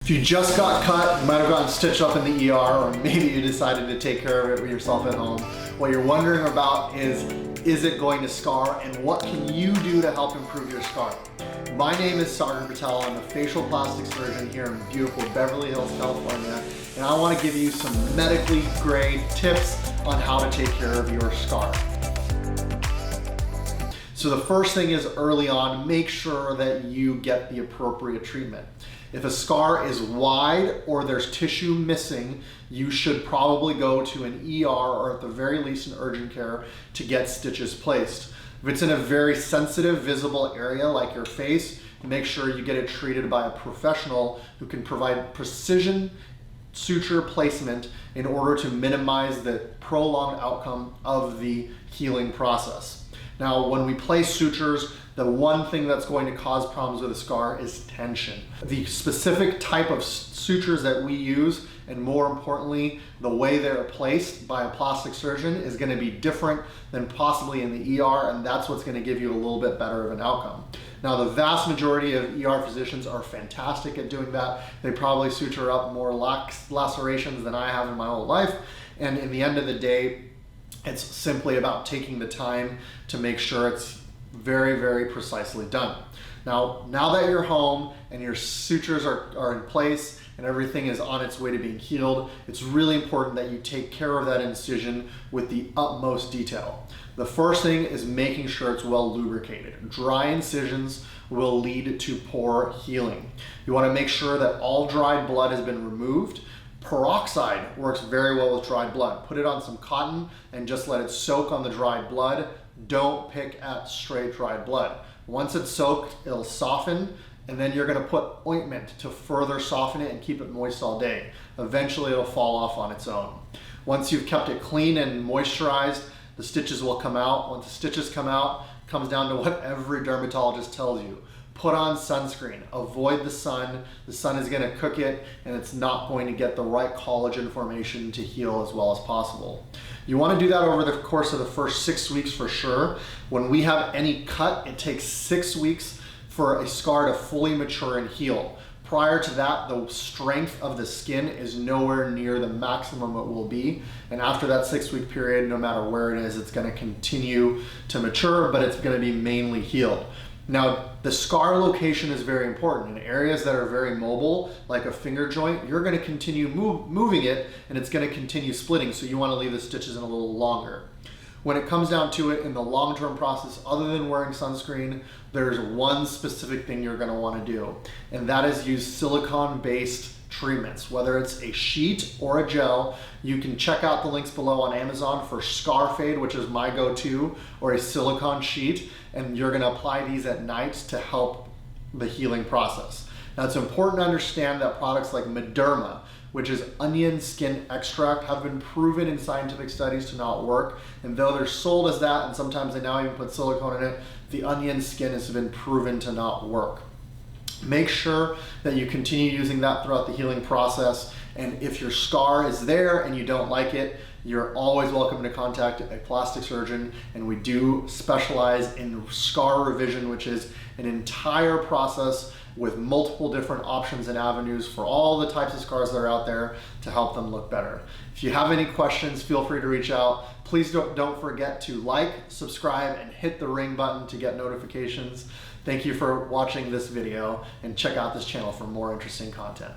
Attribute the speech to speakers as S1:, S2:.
S1: If you just got cut, you might have gotten stitched up in the ER, or maybe you decided to take care of it yourself at home. What you're wondering about is it going to scar, and what can you do to help improve your scar? My name is Sagar Patel. I'm a facial plastic surgeon here in beautiful Beverly Hills, California, and I want to give you some medically grade tips on how to take care of your scar. So the first thing is, early on, make sure that you get the appropriate treatment. If a scar is wide or there's tissue missing, you should probably go to an ER or at the very least an urgent care to get stitches placed. If it's in a very sensitive, visible area like your face, make sure you get it treated by a professional who can provide precision suture placement in order to minimize the prolonged outcome of the healing process. Now, when we place sutures, the one thing that's going to cause problems with a scar is tension. The specific type of sutures that we use, and more importantly, the way they're placed by a plastic surgeon, is going to be different than possibly in the ER, and that's what's going to give you a little bit better of an outcome. Now, the vast majority of ER physicians are fantastic at doing that. They probably suture up more lacerations than I have in my whole life, and in the end of the day, it's simply about taking the time to make sure it's very, very precisely done. Now that you're home and your sutures are in place and everything is on its way to being healed, it's really important that you take care of that incision with the utmost detail. The first thing is making sure it's well lubricated. Dry incisions will lead to poor healing. You want to make sure that all dried blood has been removed. Peroxide works very well with dried blood. Put it on some cotton and just let it soak on the dried blood. Don't pick at straight dried blood. Once it's soaked, it'll soften, and then you're going to put ointment to further soften it and keep it moist all day. Eventually it'll fall off on its own. Once you've kept it clean and moisturized, the stitches will come out. Once the stitches come out, it comes down to what every dermatologist tells you. Put on sunscreen, avoid the sun. The sun is going to cook it, and it's not going to get the right collagen formation to heal as well as possible. You want to do that over the course of the first 6 weeks for sure. When we have any cut, it takes 6 weeks for a scar to fully mature and heal. Prior to that, the strength of the skin is nowhere near the maximum it will be. And after that 6-week period, no matter where it is, it's going to continue to mature, but it's going to be mainly healed. Now, the scar location is very important. In areas that are very mobile, like a finger joint, you're going to continue moving it, and it's going to continue splitting, so you want to leave the stitches in a little longer. When it comes down to it in the long-term process, other than wearing sunscreen, there's one specific thing you're going to want to do, and that is use silicone-based treatments. Whether it's a sheet or a gel, you can check out the links below on Amazon for ScarFade, which is my go-to, or a silicone sheet, and you're going to apply these at night to help the healing process. Now, it's important to understand that products like Mederma, which is onion skin extract, have been proven in scientific studies to not work, and though they're sold as that, and sometimes they now even put silicone in it, the onion skin has been proven to not work. Make sure that you continue using that throughout the healing process, and if your scar is there and you don't like it, you're always welcome to contact a plastic surgeon, and we do specialize in scar revision, which is an entire process with multiple different options and avenues for all the types of scars that are out there to help them look better. If you have any questions, feel free to reach out. Please don't forget to like, subscribe, and hit the ring button to get notifications. Thank you for watching this video, and check out this channel for more interesting content.